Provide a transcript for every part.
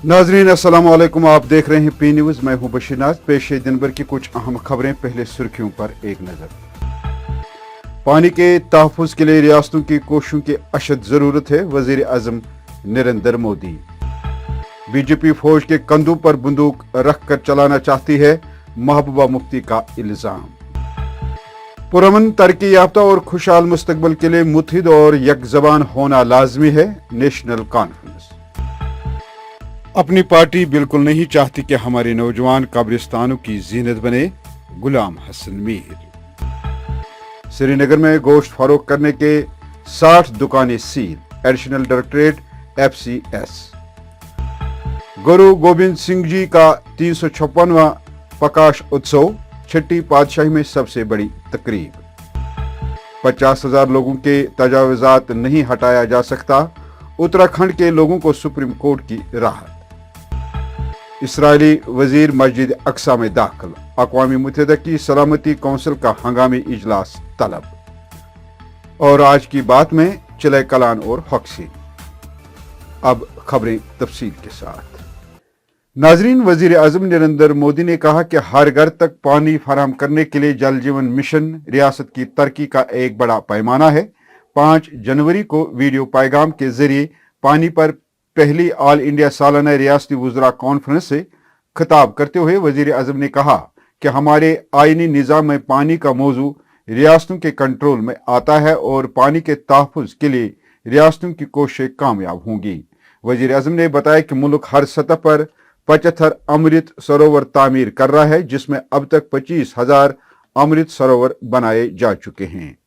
नाजरीन अस्सलाम वालेकुम, आप देख रहे हैं पी न्यूज़। मैं हूं बशीर नाज। पेश है दिन भर की कुछ अहम खबरें। पहले सुर्खियों पर एक नजर। पानी के तहफ़्फ़ुज़ के लिए रियासतों की कोशिशों की अशद ज़रूरत है, वज़ीर आज़म नरेंद्र मोदी। बीजेपी फौज के कंधों पर बंदूक रख कर चलाना चाहती है, महबूबा मुफ्ती का इल्ज़ाम। पुरअमन, तरक्की याफ्ता और खुशहाल मुस्तकबिल के लिए मुत्तहिद और यकज़बान होना लाजमी है, नेशनल कॉन्फ्रेंस। अपनी पार्टी बिल्कुल नहीं चाहती कि हमारे नौजवान कब्रिस्तानों की जीनत बने, गुलाम हसन मीर। श्रीनगर में गोश्त फरोख्त करने के 60 दुकानें seal, additional directorate FCS। Guru Gobind Singh ji का 356वां प्रकाश उत्सव, छठी पातशाही में सबसे बड़ी तकरीब। 50,000 लोगों के तजावुजात नहीं हटाया जा सकता, उत्तराखंड के लोगों को सुप्रीम कोर्ट की राहत। इसराइली वजीर मस्जिद अक्सा में दाखिल, अक़वाम मुत्तहिदा की सलामती कौंसिल का हंगामी इजलास तलब। और आज की बात में चिले कलान और हॉक्सी। अब खबरें तफसील के साथ। नाजरीन, वजीर आज़म नरेंद्र मोदी ने कहा कि हर घर तक पानी फराहम करने के लिए जल जीवन मिशन रियासत की तरक्की का एक बड़ा पैमाना है। 5 जनवरी को वीडियो पैगाम के जरिए पानी पर पहली ऑल इंडिया सालाना रियासती वुज़रा कॉन्फ्रेंस से खिताब करते हुए वजीर आज़म ने कहा कि हमारे आईनी निज़ाम में पानी का मौजू रियासतों के कंट्रोल में आता है और पानी के तहफ़्फ़ुज़ के लिए रियासतों की कोशिशें कामयाब होंगी। वजीर आज़म ने बताया कि मुल्क हर सतह पर 75 अमृत सरोवर तामीर कर रहा है, जिसमें अब तक 25,000 अमृत सरोवर बनाए जा चुके हैं।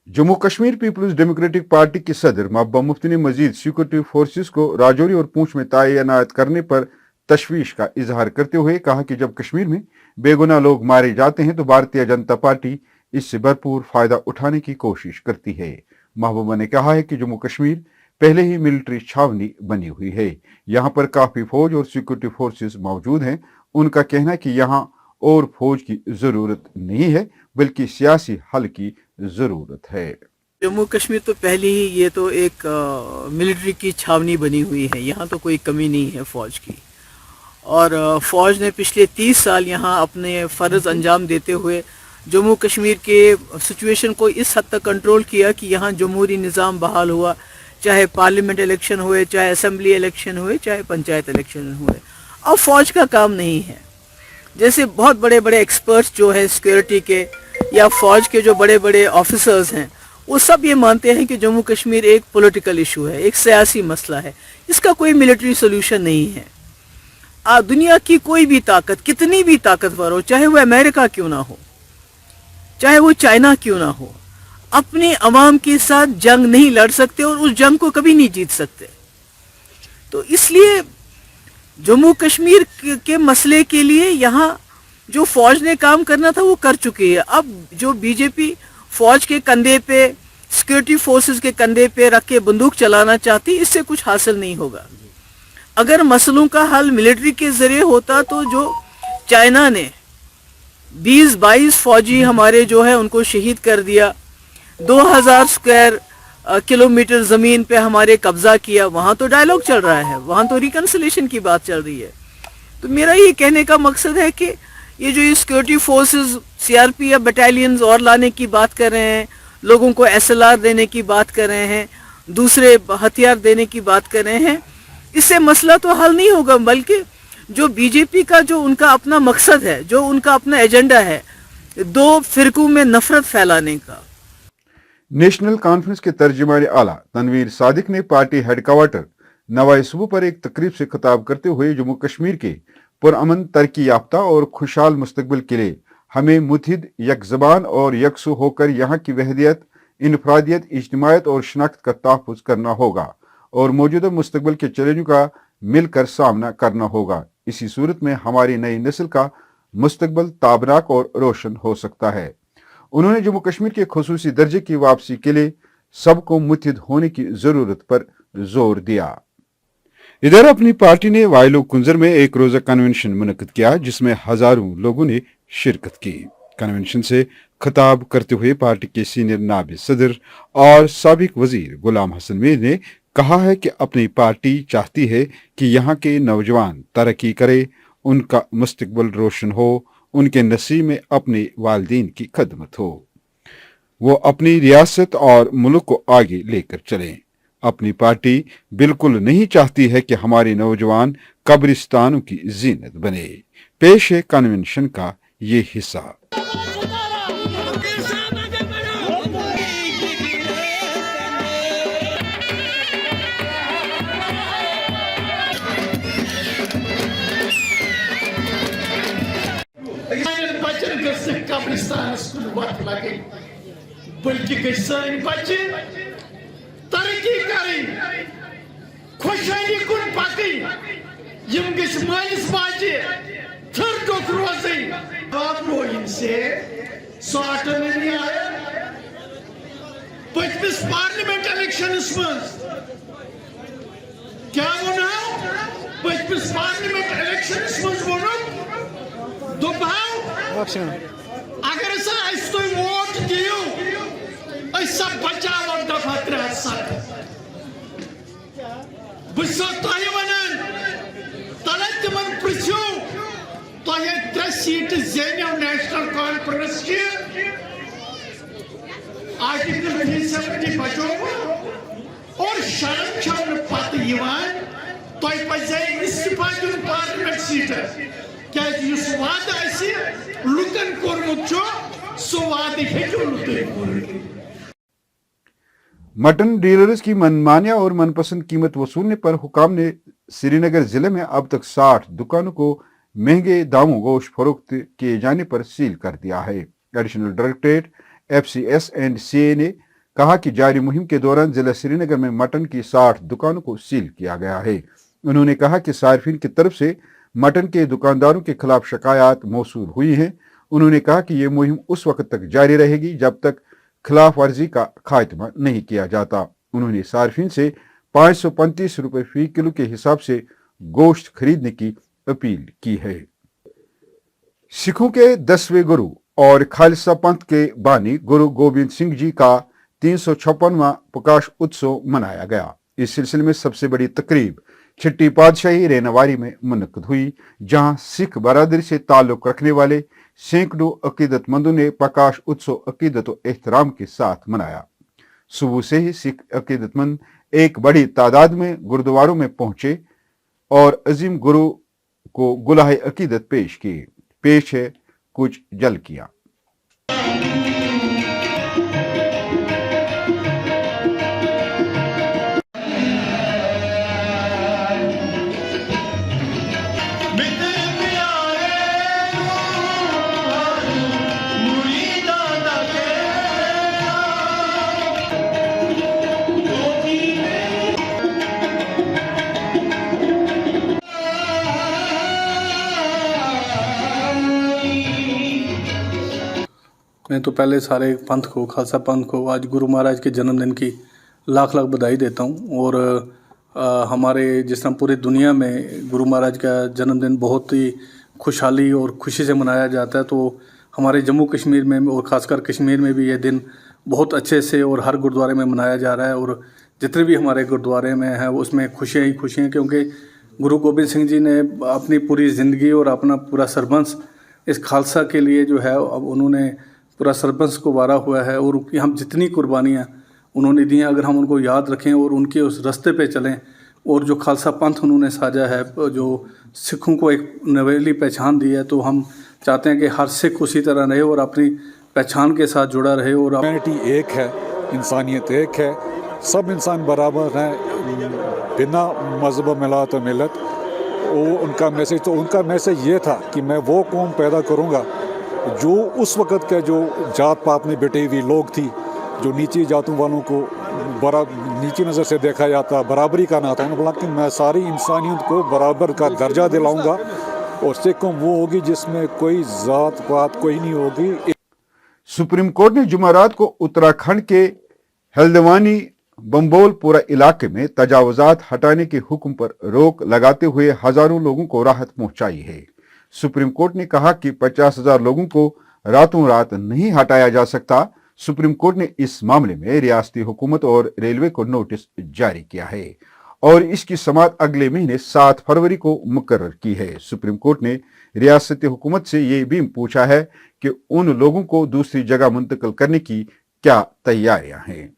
Jammu Kashmir peoples democratic party की सदर महबूबा मुफ्ती ने मजीद सिक्योरिटी फोर्सेस को राजौरी और पूंछ में तैनात करने पर तशवीश का इजहार करते हुए कहा कि जब कश्मीर में बेगुनाह लोग मारे जाते हैं तो भारतीय जनता पार्टी इससे भरपूर फायदा उठाने की कोशिश करती है। महबूबा ने कहा है कि जम्मू कश्मीर पहले ही मिलिट्री छावनी बनी हुई है, यहाँ पर काफी फौज और सिक्योरिटी फोर्सेस मौजूद हैं। उनका कहना है कि यहाँ और फौज की जरूरत नहीं है, बल्कि सियासी हल की जरूरत है। जम्मू कश्मीर तो पहले ही ये तो एक मिलिट्री की छावनी बनी हुई है, यहाँ तो कोई कमी नहीं है फौज की। और फौज ने पिछले 30 साल यहाँ अपने फ़र्ज़ अंजाम देते हुए जम्मू कश्मीर के सिचुएशन को इस हद तक कंट्रोल किया कि यहाँ जमहूरी निज़ाम बहाल हुआ, चाहे पार्लियामेंट इलेक्शन हुए, चाहे असेंबली इलेक्शन हुए, चाहे पंचायत इलेक्शन हुए। अब फौज का काम नहीं है। जैसे बहुत बड़े बड़े एक्सपर्ट्स जो है सिक्योरिटी के या फौज के जो बड़े बड़े ऑफिसर्स हैं, वो सब ये मानते हैं कि जम्मू कश्मीर एक पॉलिटिकल इशू है, एक सियासी मसला है, इसका कोई मिलिट्री सोल्यूशन नहीं है। दुनिया की कोई भी ताकत, कितनी भी ताकतवर हो, चाहे वो अमेरिका क्यों ना हो, चाहे वो चाइना क्यों ना हो, अपने अवाम के साथ जंग नहीं लड़ सकते और उस जंग को कभी नहीं जीत सकते। तो इसलिए जम्मू कश्मीर के मसले के लिए यहाँ जो फौज ने काम करना था वो कर चुकी है। अब जो बीजेपी फौज के कंधे पे, सिक्योरिटी फोर्सेस के कंधे पे रख के बंदूक चलाना चाहती, इससे कुछ हासिल नहीं होगा। अगर मसलों का हल मिलिट्री के जरिए होता तो जो चाइना ने 20-22 फौजी हमारे जो है उनको शहीद कर दिया, 2000 स्क्वायर किलोमीटर ज़मीन पे हमारे कब्जा किया, वहाँ तो डायलॉग चल रहा है, वहाँ तो रिकन्सिलेशन की बात चल रही है। तो मेरा ये कहने का मकसद है कि ये जो सिक्योरिटी फोर्सेस CRP या बटालियंस और लाने की बात कर रहे हैं, लोगों को SLR देने की बात कर रहे हैं, दूसरे हथियार देने की बात कर रहे हैं, इससे मसला तो हल नहीं होगा। बल्कि जो बीजेपी का जो उनका अपना मकसद है, जो उनका अपना एजेंडा है, 2 फिरकों में नफरत फैलाने का। नेशनल कॉन्फ्रेंस के तर्जुमान आला तनवीर सादिक ने पार्टी हेडक्वार्टर नवाई सुबह पर एक तकरीब से खिताब करते हुए जम्मू कश्मीर के पुरअमन, तरक्की याफ्ता और खुशहाल मुस्तकबिल के लिए हमें मुत्तहिद, यकज़बान और यकसू होकर यहाँ की वहदियत, इनफरादियत, इज्तिमायत और शनाख्त का तहफ़्फ़ुज़ करना होगा और मौजूदा मुस्तकबिल के चैलेंजों का मिलकर सामना करना होगा। इसी सूरत में हमारी नई नस्ल का मुस्तकबिल ताबनाक और रोशन हो सकता है। उन्होंने जम्मू कश्मीर के खुसूसी दर्जे की वापसी के लिए सबको मुत्तहिद होने की जरूरत पर जोर दिया। इधर अपनी पार्टी ने वाइलो कुंजर में एक रोजा कन्वेंशन मुनक्किद किया, जिसमें हजारों लोगों ने शिरकत की। कन्वेंशन से खिताब करते हुए पार्टी के सीनियर नायब सदर और साबिक वजीर गुलाम हसन मीर ने कहा है कि अपनी पार्टी चाहती है कि यहाँ के नौजवान तरक्की करे, उनका मुस्तकबिल रोशन हो, उनके नसीब में अपने वालिदैन की खदमत हो, वो अपनी रियासत और मुल्क को आगे लेकर चलें। अपनी पार्टी बिल्कुल नहीं चाहती है कि हमारे नौजवान कब्रिस्तानों की जीनत बने। पेश है कन्वेंशन का ये हिस्सा। कब्रिस्तान वत लगे बल्कि सन बच्चे तरक्की करें, खुशहाली कुन पकन, मालिस माजे थर टोक रोजें। आप लोग से ऑटोनॉमी आया पचमिस पार्लियामेंट इलेक्शन क्या वोना पचमिस पार्लियामेंट इलेक्शन वोनो दोपाव अगर तुम वोट दियो सब बचाव दफा 307 बस तह वन तल तिमन पृछो तह 3 सीट जेनो नेशनल कॉन्फ्रेंस की आर्टिकल 370 बचो और शर्म छन पत तह पे इस्तीफा दिन पार्लियामेंट सीट क्या वाद लुकन कोर्मुत सो वाद मटन डीलर्स की मनमानिया और मनपसंद कीमत वसूलने पर हुकाम ने श्रीनगर जिले में अब तक 60 दुकानों को महंगे दामों गोश्त फरोख्त किए जाने पर सील कर दिया है। Additional directorate FCS and CA ने कहा कि जारी मुहिम के दौरान जिला श्रीनगर में मटन की 60 दुकानों को सील किया गया है। उन्होंने कहा कि सार्फिन की तरफ से मटन के दुकानदारों के खिलाफ शिकायत मौसूल हुई हैं। उन्होंने कहा कि ये मुहिम उस वक्त तक जारी रहेगी जब तक खिलाफ वर्जी का खात्मा नहीं किया जाता। उन्होंने सार्फिन से 535 रुपए फी किलो के हिसाब से गोश्त खरीदने की अपील की है। सिखों के 10वें गुरु और खालसा पंथ के बानी गुरु गोबिंद सिंह जी का 356वां प्रकाश उत्सव मनाया गया। इस सिलसिले में सबसे बड़ी तकरीब छठी पातशाही रेनावारी में मुनक्कद हुई, जहां सिख बरादरी से ताल्लुक रखने वाले सैकड़ों अकीदतमंदों ने प्रकाश उत्सव अकीदत और एहतराम के साथ मनाया। सुबह से ही सिख अकीदतमंद एक बड़ी तादाद में गुरुद्वारों में पहुंचे और अजीम गुरु को गुलाहे अकीदत पेश किए। पेश है कुछ झलकियां। मैं तो पहले सारे पंथ को, खालसा पंथ को आज गुरु महाराज के जन्मदिन की लाख लाख बधाई देता हूँ। और हमारे जिस तरह पूरी दुनिया में गुरु महाराज का जन्मदिन बहुत ही खुशहाली और खुशी से मनाया जाता है, तो हमारे जम्मू कश्मीर में और ख़ासकर कश्मीर में भी ये दिन बहुत अच्छे से और हर गुरुद्वारे में मनाया जा रहा है। और जितने भी हमारे गुरुद्वारे में हैं उसमें खुशियाँ ही खुशियाँ, क्योंकि गुरु गोबिंद सिंह जी ने अपनी पूरी ज़िंदगी और अपना पूरा सरबंस इस खालसा के लिए जो है अब उन्होंने पूरा सरबंस को वारा हुआ है। और हम जितनी कुर्बानियाँ उन्होंने दी हैं, अगर हम उनको याद रखें और उनके उस रास्ते पे चलें, और जो खालसा पंथ उन्होंने साजा है, जो सिखों को एक नवेली पहचान दी है, तो हम चाहते हैं कि हर सिख उसी तरह रहे और अपनी पहचान के साथ जुड़ा रहे। और ह्यूमैनिटी एक है, इंसानियत एक है, सब इंसान बराबर हैं, बिना मजहब मिलात और मिलत। वो उनका मैसेज ये था कि मैं वो कौम पैदा करूँगा जो उस वक़्त के जो जात पात में बैठी हुई लोग थी, जो नीची जातों वालों को नीची नज़र से देखा जाता, बराबरी का ना था। उन्होंने बोला कि मैं सारी इंसानियत को बराबर का दर्जा दिलाऊंगा और सिख कौम वो होगी जिसमें कोई जात पात कोई नहीं होगी। सुप्रीम कोर्ट ने जुमेरात को उत्तराखंड के हल्द्वानी बम्बोलपुरा इलाके में तजावुजात हटाने के हुक्म पर रोक लगाते हुए हजारों लोगों को राहत पहुंचाई है। सुप्रीम कोर्ट ने कहा कि 50,000 लोगों को रातों रात नहीं हटाया जा सकता। सुप्रीम कोर्ट ने इस मामले में रियासती हुकूमत और रेलवे को नोटिस जारी किया है और इसकी समाअत अगले महीने 7 फरवरी को मुकर्रर की है। सुप्रीम कोर्ट ने रियासती हुकूमत से ये भी पूछा है कि उन लोगों को दूसरी जगह मुंतकिल करने की क्या तैयारियां हैं।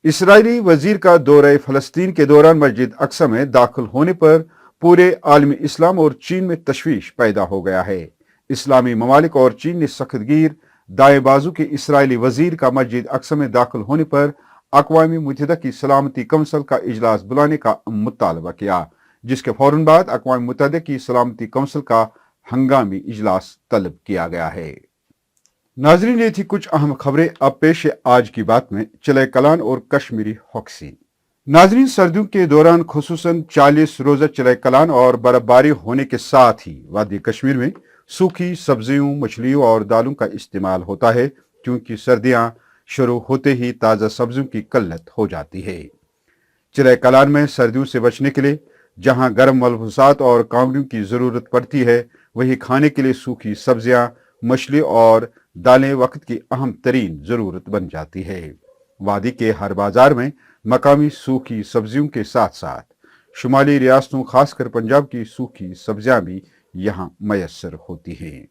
इसराइली वजीर का दौरा फलस्तीन के दौरान मस्जिद अक्सा में दाखिल होने पर पूरे आलमी इस्लाम और चीन में तशवीश पैदा हो गया है। इस्लामी ममालिक और चीन ने सख्तगीर दाएं बाजू के इसराइली वजीर का मस्जिद अक्सा में दाखिल होने पर अक़वाम मुत्तहिदा की सलामती कौंसिल का इजलास बुलाने का मुतालबा किया, जिसके फौरन बाद अक़वाम मुत्तहिदा की सलामती कौंसिल का हंगामी इजलास तलब किया गया है। नाजरीन, ये थी कुछ अहम खबरें। अब पेश है आज की बात में चिले कलान और कश्मीरी हॉक्सी। नाजरीन, सर्दियों के दौरान खुसूसन 40 रोजा चिले कलान और बर्फबारी होने के साथ ही वादी कश्मीर में सूखी सब्जियों, मछलियों और दालों का इस्तेमाल होता है, क्योंकि सर्दियां शुरू होते ही ताज़ा सब्जियों की किल्लत हो जाती है। चिले कलान में सर्दियों से बचने के लिए जहां गर्म मलबूसात और कांगड़ियों की ज़रूरत पड़ती है, वहीं खाने के लिए सूखी सब्जियां, मछली और दालें वक्त की अहम तरीन ज़रूरत बन जाती है। वादी के हर बाजार में मकामी सूखी सब्जियों के साथ साथ शुमाली रियासतों खासकर पंजाब की सूखी सब्जियां भी यहाँ मैसर होती हैं।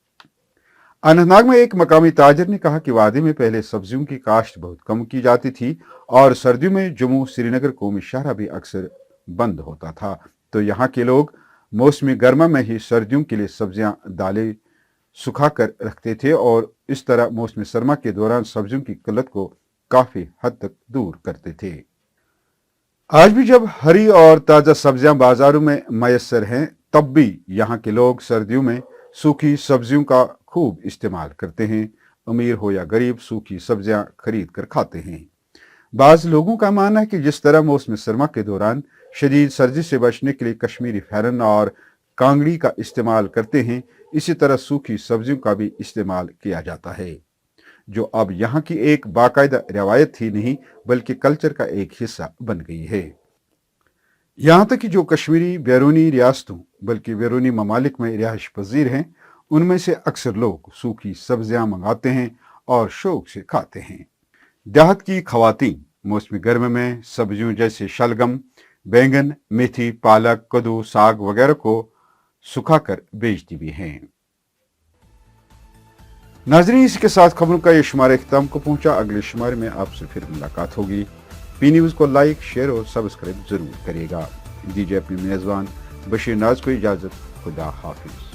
अनंतनाग में एक मकामी ताजिर ने कहा कि वादी में पहले सब्जियों की काश्त बहुत कम की जाती थी और सर्दियों में जम्मू श्रीनगर कौमी शाहरा भी अक्सर बंद होता था, तो यहाँ के लोग मौसमी गर्मा में ही सर्दियों के लिए सब्जियां, दालें सुखा कर रखते थे और इस तरह मौसमी सरमा के दौरान सब्जियों की किल्लत को काफी हद तक दूर करते थे। आज भी जब हरी और ताज़ा सब्जियां बाजारों में मैसर हैं, तब भी यहाँ के लोग सर्दियों में सूखी सब्जियों का खूब इस्तेमाल करते हैं। अमीर हो या गरीब सूखी सब्जियां खरीद कर खाते हैं। बाज लोगों का मानना है कि जिस तरह मौसम सरमा के दौरान शदीद सर्दी से बचने के लिए कश्मीरी फैरन और कांगड़ी का इस्तेमाल करते हैं, इसी तरह सूखी सब्जियों का भी इस्तेमाल किया जाता है, जो अब यहाँ की एक बाकायदा रवायत ही नहीं बल्कि कल्चर का एक हिस्सा बन गई है। यहाँ तक कि जो कश्मीरी बैरूनी रियासतों बल्कि बैरूनी ममालिक में रिहाइश पजीर हैं, उनमें से अक्सर लोग सूखी सब्जियां मंगाते हैं और शौक से खाते हैं। देहात की खवातीन मौसमी गर्मी में सब्जियों जैसे शलगम, बैंगन, मेथी, पालक, कद्दू, साग वगैरह को सुखाकर बेचती भी हैं। नाजरीन, इसके साथ खबरों का ये शुमारा इख्तिताम को पहुंचा। अगले शुमारे में आपसे फिर मुलाकात होगी। पी न्यूज़ को लाइक, शेयर और सब्सक्राइब जरूर करिएगा। दीजिए अपनी मेजबान बशीर नाज को इजाजत। खुदा हाफिज।